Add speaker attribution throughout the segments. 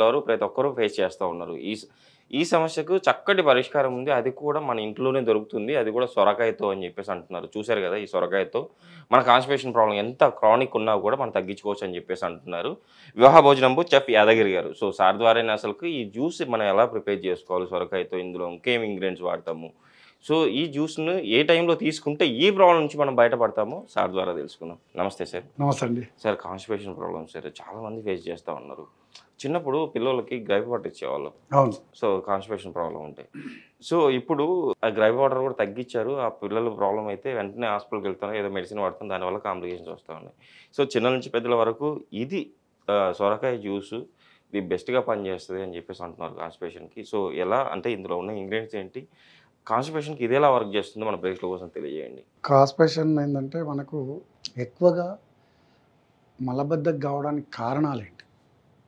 Speaker 1: ప్రతి ఒక్కరూ ఫేస్ చేస్తూ ఉన్నారు. ఈ సమస్యకు చక్కటి పరిష్కారం ఉంది. అది కూడా మన ఇంట్లోనే దొరుకుతుంది. అది కూడా సొరకాయతో అని చెప్పేసి అంటున్నారు. చూసారు కదా! ఈ సొరకాయతో మన కాన్‌స్టిపేషన్ ప్రాబ్లమ్ ఎంత క్రానిక్ ఉన్నా కూడా మనం తగ్గించుకోవచ్చు అని చెప్పేసి అంటున్నారు. వివాహ భోజనంబు చెఫ్ యాదగిరి గారు. సో సార్ ద్వారానే అసలుకి ఈ జ్యూస్ మనం ఎలా ప్రిపేర్ చేసుకోవాలి సొరకాయతో, ఇందులో ఇంకేం ఇంగ్రీడియెంట్స్ వాడతాము. సో ఈ జ్యూస్‌ను ఏ టైంలో తీసుకుంటే ఈ ప్రాబ్లమ్ నుంచి మనం బయటపడతామో సార్ ద్వారా తెలుసుకుందాం. నమస్తే సార్.
Speaker 2: నమస్తే అండి.
Speaker 1: సార్ కాన్‌స్టిపేషన్ ప్రాబ్లమ్ సార్ చాలామంది ఫేస్ చేస్తూ ఉన్నారు. చిన్నప్పుడు పిల్లలకి గ్రైప్ వాటర్ ఇచ్చేవాళ్ళం.
Speaker 2: అవును.
Speaker 1: సో కాన్‌స్టిపేషన్ ప్రాబ్లమ్ ఉంటే. సో ఇప్పుడు ఆ గ్రైప్ వాటర్ కూడా తగ్గించారు. ఆ పిల్లల ప్రాబ్లమ్ అయితే వెంటనే హాస్పిటల్‌కి వెళ్తాను, ఏదో మెడిసిన్ వాడతాం, దానివల్ల కాంప్లికేషన్స్ వస్తూ ఉన్నాయి. సో చిన్న నుంచి పెద్దల వరకు ఇది సొరకాయ జ్యూసు ఇది బెస్ట్‌గా పనిచేస్తది అని చెప్పేసి అంటున్నారు కాన్‌స్టిపేషన్‌కి. సో ఎలా అంటే ఇందులో ఉన్న ఇంగ్రీడియెంట్స్ ఏంటి? కాన్‌స్టిపేషన్‌కి ఇది ఎలా వర్క్ చేస్తుందో మన ప్రేక్షకుల కోసం తెలియజేయండి.
Speaker 2: కాన్‌స్టిపేషన్ ఏందంటే మనకు ఎక్కువగా మలబద్ధకం కావడానికి కారణాలేంటి?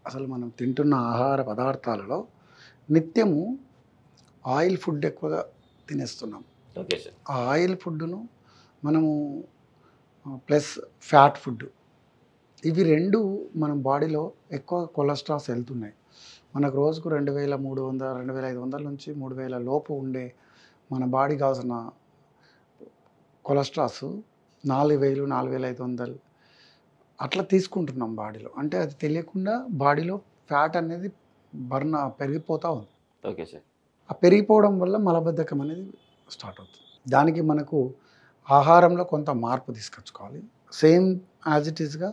Speaker 2: అసలు మనం తింటున్న ఆహార పదార్థాలలో నిత్యము ఆయిల్ ఫుడ్ ఎక్కువగా తినేస్తున్నాం.
Speaker 1: Okay sir.
Speaker 2: ఆ ఆయిల్ ఫుడ్డును మనము ప్లస్ ఫ్యాట్ ఫుడ్ ఇవి 2 మన బాడీలో ఎక్కువ కొలెస్ట్రాల్స్ వెళ్తున్నాయి. మనకు రోజుకు 2300, 2500 నుంచి 3000 లోపు ఉండే మన బాడీకి కావాల్సిన కొలెస్ట్రాల్స్ 4000, 4500 అట్లా తీసుకుంటున్నాం బాడీలో. అంటే అది తెలియకుండా బాడీలో ఫ్యాట్ అనేది పెరిగిపోతూ ఉంది.
Speaker 1: Okay sir.
Speaker 2: ఆ పెరిగిపోవడం వల్ల మలబద్ధకం అనేది స్టార్ట్ అవుతుంది. దానికి మనకు ఆహారంలో కొంత మార్పు తీసుకొచ్చుకోవాలి. సేమ్ యాజ్ ఇట్ ఈస్గా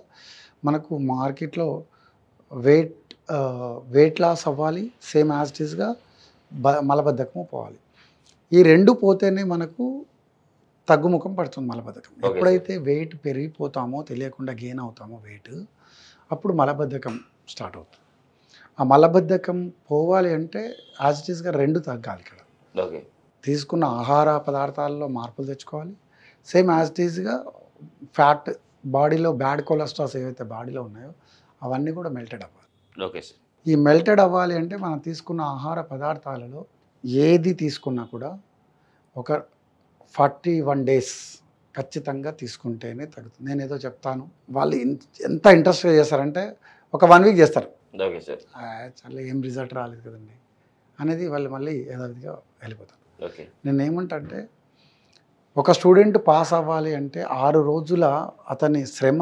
Speaker 2: మనకు మార్కెట్లో వెయిట్ లాస్ అవ్వాలి, సేమ్ యాజ్ ఇట్ ఈస్గా మలబద్ధకము పోవాలి. ఈ 2 పోతేనే మనకు తగ్గుముఖం పడుతుంది మలబద్ధకం. ఎప్పుడైతే వెయిట్ పెరిగిపోతామో తెలియకుండా గెయిన్ అవుతామో వెయిట్, అప్పుడు మలబద్ధకం స్టార్ట్ అవుతుంది. ఆ మలబద్ధకం పోవాలి అంటే యాజ్ ఇట్ ఈస్గా 2 తగ్గాలి. ఇక్కడ
Speaker 1: ఓకే.
Speaker 2: తీసుకున్న ఆహార పదార్థాల్లో మార్పులు తెచ్చుకోవాలి. సేమ్ యాజ్ ఇట్ ఈస్గా ఫ్యాట్ బాడీలో బ్యాడ్ కొలెస్ట్రాల్స్ ఏవైతే బాడీలో ఉన్నాయో అవన్నీ కూడా మెల్టెడ్ అవ్వాలి.
Speaker 1: Okay sir.
Speaker 2: ఈ మెల్టెడ్ అవ్వాలి అంటే మనం తీసుకున్న ఆహార పదార్థాలలో ఏది తీసుకున్నా కూడా ఒక 41 days ఖచ్చితంగా తీసుకుంటేనే తగ్గుతుంది. నేను ఏదో చెప్తాను, వాళ్ళు ఎంత ఇంట్రెస్ట్గా చేస్తారంటే ఒక 1 week చేస్తారు.
Speaker 1: Okay sir.
Speaker 2: చాలా ఏం రిజల్ట్ రాలేదు కదండి అనేది వాళ్ళు మళ్ళీ యథావిధిగా వెళ్ళిపోతారు.
Speaker 1: ఓకే.
Speaker 2: నేను ఏమంటే ఒక స్టూడెంట్ పాస్ అవ్వాలి అంటే 6 రోజుల అతని శ్రమ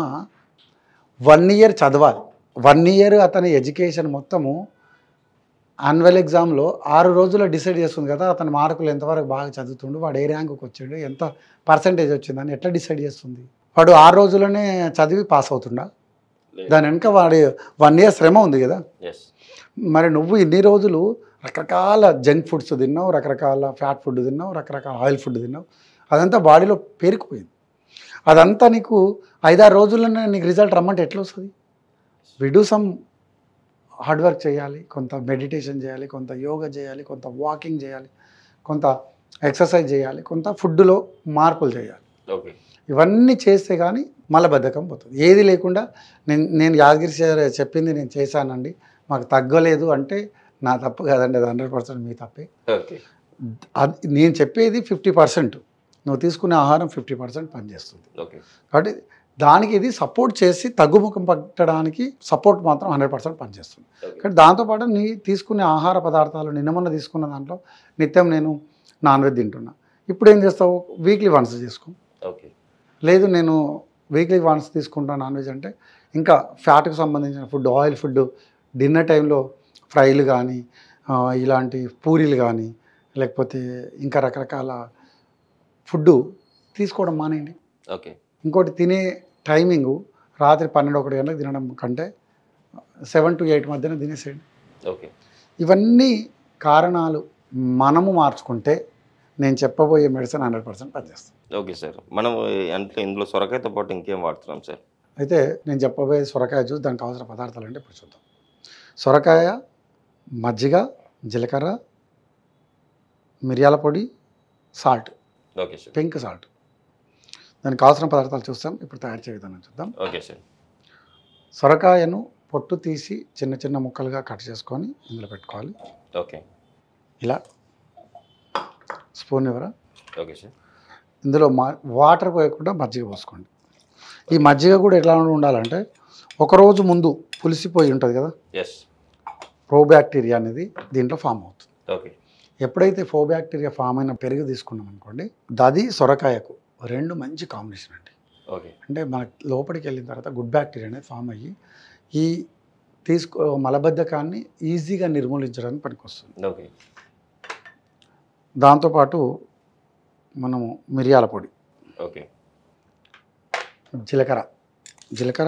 Speaker 2: 1 year చదవాలి. 1 year అతని ఎడ్యుకేషన్ మొత్తము యాన్యువల్ ఎగ్జామ్లో 6 రోజుల్లో డిసైడ్ చేస్తుంది కదా అతని మార్కులు ఎంతవరకు బాగా చదువుతుండు, వాడు ఏ ర్యాంకుకి వచ్చాడు, ఎంత పర్సంటేజ్ వచ్చిందని ఎట్లా డిసైడ్ చేస్తుంది? వాడు 6 రోజుల్లోనే చదివి పాస్ అవుతుండా? దాని వెనుక వాడి 1 year శ్రమ ఉంది కదా. మరి నువ్వు ఇన్ని రోజులు రకరకాల జంక్ ఫుడ్స్ తిన్నావు, రకరకాల ఫ్యాట్ ఫుడ్ తిన్నావు, రకరకాల ఆయిల్ ఫుడ్ తిన్నావు, అదంతా బాడీలో పేరుకుపోయింది. అదంతా నీకు 5-6 రోజుల్లోనే నీకు రిజల్ట్ రమ్మంటే ఎట్లా వస్తుంది? We do some hard work చేయాలి, కొంత మెడిటేషన్ చేయాలి, కొంత యోగా చేయాలి, కొంత వాకింగ్ చేయాలి, కొంత ఎక్సర్సైజ్ చేయాలి, కొంత ఫుడ్లో మార్పులు చేయాలి.
Speaker 1: ఓకే.
Speaker 2: ఇవన్నీ చేస్తే కానీ మలబద్ధకం పోతుంది. ఏది లేకుండా నేను యాదగిరి చెప్పింది నేను చేశానండి, మాకు తగ్గలేదు అంటే నా తప్పు కాదండి, అది 100% మీ తప్పే.
Speaker 1: ఓకే.
Speaker 2: అది నేను చెప్పేది 50%, నువ్వు తీసుకునే ఆహారం 50% పనిచేస్తుంది.
Speaker 1: ఓకే.
Speaker 2: కాబట్టి దానికి ఇది సపోర్ట్ చేసి తగ్గుముఖం పట్టడానికి సపోర్ట్ మాత్రం 100% పనిచేస్తుంది. కానీ దాంతోపాటు నీ తీసుకునే ఆహార పదార్థాలు నిన్న తీసుకున్న దాంట్లో నిత్యం నేను నాన్ వెజ్ తింటున్నా, ఇప్పుడు ఏం చేస్తావు? వీక్లీ వన్స్ చేసుకో.
Speaker 1: ఓకే.
Speaker 2: లేదు నేను వీక్లీ వన్స్ తీసుకుంటా నాన్ వెజ్ అంటే ఇంకా ఫ్యాట్కి సంబంధించిన ఫుడ్, ఆయిల్ ఫుడ్, డిన్నర్ టైంలో ఫ్రైలు కానీ ఇలాంటి పూరీలు కానీ లేకపోతే ఇంకా రకరకాల ఫుడ్డు తీసుకోవడం మానేయండి.
Speaker 1: ఓకే.
Speaker 2: ఇంకోటి తినే టైమింగు రాత్రి 12-1 గంటలకు తినడం కంటే 7 to 8 మధ్యన తినేసేయండి.
Speaker 1: ఓకే.
Speaker 2: ఇవన్నీ కారణాలు మనము మార్చుకుంటే నేను చెప్పబోయే మెడిసిన్ 100% పనిచేస్తుంది.
Speaker 1: Okay sir. మనం అంటే ఇందులో సొరకాయతో పాటు ఇంకేం వాడుతున్నాం సార్?
Speaker 2: అయితే నేను చెప్పబోయే సొరకాయ జ్యూస్, దానికి కావాల్సిన పదార్థాలు అంటే ఇప్పుడు చూద్దాం. సొరకాయ, మజ్జిగ, జీలకర్ర, మిరియాల పొడి, salt,
Speaker 1: okay sir,
Speaker 2: pink salt. దానికి కావాల్సిన పదార్థాలు చూస్తాం. ఇప్పుడు తయారు చేయ విధానం చూద్దాం.
Speaker 1: Okay sir.
Speaker 2: సొరకాయను పొట్టు తీసి చిన్న చిన్న ముక్కలుగా కట్ చేసుకొని ఇందులో పెట్టుకోవాలి.
Speaker 1: ఓకే.
Speaker 2: ఇలా స్పూన్ ఎవరా.
Speaker 1: Okay sir.
Speaker 2: ఇందులో వాటర్ పోయకుండా మజ్జిగ పోసుకోండి. ఈ మజ్జిగ కూడా ఎట్లా ఉండాలంటే ఒకరోజు ముందు పులిసిపోయి ఉంటుంది కదా,
Speaker 1: ఎస్,
Speaker 2: ప్రోబ్యాక్టీరియా అనేది దీంట్లో ఫామ్ అవుతుంది.
Speaker 1: ఓకే.
Speaker 2: ఎప్పుడైతే ప్రోబ్యాక్టీరియా ఫామ్ అయిన పెరుగు తీసుకున్నాం అనుకోండి, అది సొరకాయకు రెండు మంచి కాంబినేషన్ అండి.
Speaker 1: ఓకే.
Speaker 2: అంటే మనకి లోపలికి వెళ్ళిన తర్వాత గుడ్ బ్యాక్టీరియా అనేది ఫామ్ అయ్యి ఈ మలబద్ధకాన్ని ఈజీగా నిర్మూలించడానికి పనికొస్తుంది.
Speaker 1: ఓకే.
Speaker 2: దాంతోపాటు మనము మిరియాల పొడి,
Speaker 1: ఓకే.
Speaker 2: జీలకర్ర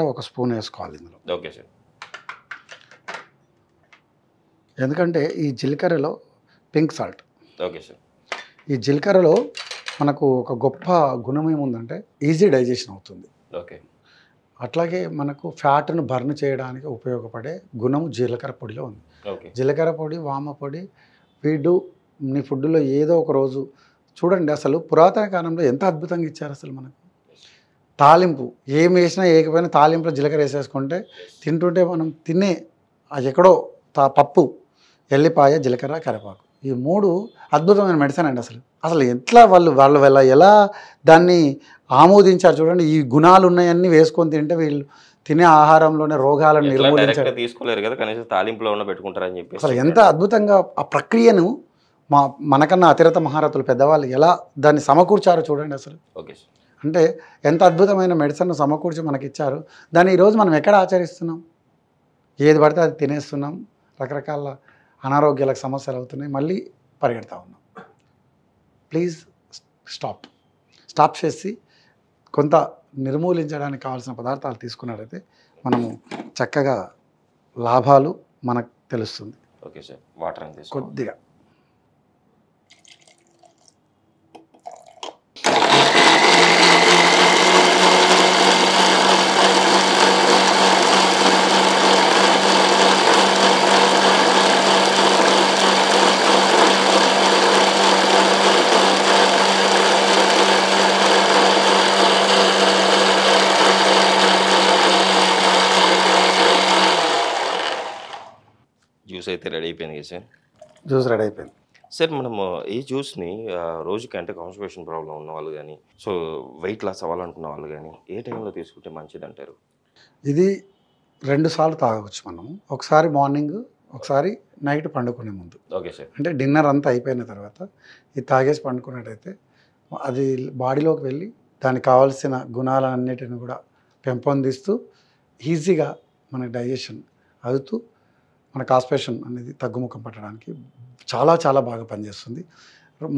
Speaker 2: 1 స్పూన్ వేసుకోవాలి ఇందులో.
Speaker 1: Okay sir.
Speaker 2: ఎందుకంటే ఈ జీలకర్రలో పింక్ సాల్ట్.
Speaker 1: Okay sir.
Speaker 2: ఈ జీలకర్రలో మనకు ఒక గొప్ప గుణం ఏముందంటే ఈజీ డైజెషన్ అవుతుంది.
Speaker 1: ఓకే.
Speaker 2: అట్లాగే మనకు ఫ్యాట్ను బర్న్ చేయడానికి ఉపయోగపడే గుణము జీలకర్ర పొడిలో ఉంది.
Speaker 1: ఓకే.
Speaker 2: జీలకర్ర పొడి, వామ పొడి వీడు నీ ఫుడ్లో ఏదో ఒక రోజు చూడండి. అసలు పురాతన కాలంలో ఎంత అద్భుతంగా ఇచ్చారు అసలు మనకు. తాలింపు ఏం వేసినా ఏకపోయినా తాలింపులో జీలకర్ర వేసేసుకుంటే తింటుంటే మనం తినే అది ఎక్కడో పప్పు, ఎల్లిపాయ, జీలకర్ర, కరివేపాకు ఈ 3 అద్భుతమైన మెడిసిన్ అండి. అసలు ఎట్లా వాళ్ళు ఎలా దాన్ని ఆమోదించారు చూడండి. ఈ గుణాలు ఉన్నాయన్నీ వేసుకొని తింటే వీళ్ళు తినే ఆహారంలోనే రోగాలను నిర్మూలించారు.
Speaker 1: తీసుకోలేరు కదా, కనీసం తాలింపులో ఉన్న పెట్టుకుంటారని చెప్పి
Speaker 2: అసలు ఎంత అద్భుతంగా ఆ ప్రక్రియను మనకన్నా అతిరత మహారథులు పెద్దవాళ్ళు ఎలా దాన్ని సమకూర్చారో చూడండి అసలు.
Speaker 1: ఓకే.
Speaker 2: అంటే ఎంత అద్భుతమైన మెడిసిన్ సమకూర్చి మనకి ఇచ్చారు. దాన్ని ఈరోజు మనం ఎక్కడ ఆచరిస్తున్నాం? ఏది పడితే అది తినేస్తున్నాం, రకరకాల అనారోగ్యాలకు సమస్యలు అవుతున్నాయి, మళ్ళీ పరిగెడతా ఉన్నాం. ప్లీజ్ స్టాప్ చేసి కొంత నిర్మూలించడానికి కావాల్సిన పదార్థాలు తీసుకున్నట్లయితే మనము చక్కగా లాభాలు మనకు తెలుస్తుంది.
Speaker 1: Okay sir. వాటర్ అని
Speaker 2: కొద్దిగా
Speaker 1: జ్యూస్ అయితే రెడీ అయిపోయింది కదా సార్.
Speaker 2: జ్యూస్ రెడీ అయిపోయింది
Speaker 1: సార్. మనము ఈ జ్యూస్ని రోజుకి అంటే కాన్స్టిపేషన్ ప్రాబ్లం ఉన్న వాళ్ళు కానీ, సో వెయిట్ లాస్ అవ్వాలనుకున్న వాళ్ళు కానీ ఏ టైంలో తీసుకుంటే మంచిది అంటారు?
Speaker 2: ఇది 2 సార్లు తాగవచ్చు మనము. ఒకసారి మార్నింగ్, ఒకసారి నైట్ పండుకునే ముందు.
Speaker 1: Okay sir.
Speaker 2: అంటే డిన్నర్ అంతా అయిపోయిన తర్వాత ఇది తాగేసి పండుకున్నట్టయితే అది బాడీలోకి వెళ్ళి దానికి కావాల్సిన గుణాలన్నిటిని కూడా పెంపొందిస్తూ ఈజీగా మనకి డైజెషన్ అవుతూ మన కాన్స్టిపేషన్ అనేది తగ్గుముఖం పట్టడానికి చాలా బాగా పనిచేస్తుంది.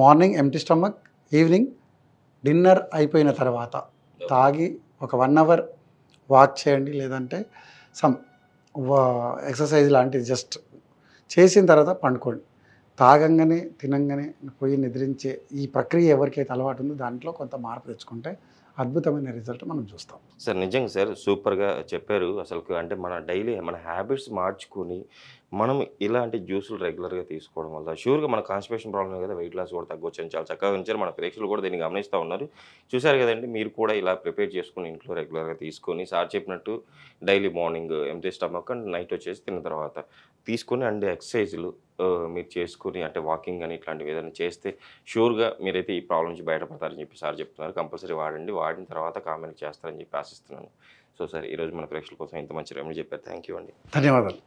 Speaker 2: Morning empty stomach, evening dinner అయిపోయిన తర్వాత తాగి ఒక 1 అవర్ వాక్ చేయండి, లేదంటే సమ్ ఎక్సర్సైజ్ లాంటిది జస్ట్ చేసిన తర్వాత పండుకోండి. తాగంగానే తినంగానే పోయి నిద్రించే ఈ ప్రక్రియ ఎవరికైతే అలవాటు ఉందో దాంట్లో కొంత మార్పు తెచ్చుకుంటే అద్భుతమైన రిజల్ట్ మనం చూస్తాం.
Speaker 1: సార్ నిజంగా సార్ సూపర్గా చెప్పారు. అసలు అంటే మన డైలీ మన హ్యాబిట్స్ మార్చుకొని మనం ఇలాంటి జ్యూసులు రెగ్యులర్గా తీసుకోవడం వల్ల షూర్గా మన కాన్స్టిపేషన్ ప్రాబ్లమ్ కదా, వెయిట్ లాస్ కూడా తగ్గొచ్చు అని చాలా చక్కగా ఉంచారు. మన ప్రేక్షకులు కూడా దీన్ని గమనిస్తూ ఉన్నారు. చూశారు కదండి, మీరు కూడా ఇలా ప్రిపేర్ చేసుకుని ఇంట్లో రెగ్యులర్గా తీసుకొని సార్ చెప్పినట్టు daily morning empty stomach and night వచ్చేసి తిన్న తర్వాత తీసుకొని అండ్ ఎక్సర్సైజులు మీరు చేసుకుని అంటే వాకింగ్ అని ఇట్లాంటివి ఏదైనా చేస్తే షూర్గా మీరైతే ఈ ప్రాబ్లం నుంచి బయటపడతారని చెప్పి సార్ చెప్తున్నారు. కంపల్సరీ వాడండి, వాడిన తర్వాత కామెంట్ చేస్తారని చెప్పి ఆశిస్తున్నాను. సో సార్ ఈరోజు మన ప్రేక్షకుల కోసం ఇంత మంచి రెమెడీ చెప్పారు. థ్యాంక్ యూ అండి.
Speaker 2: ధన్యవాదాలు.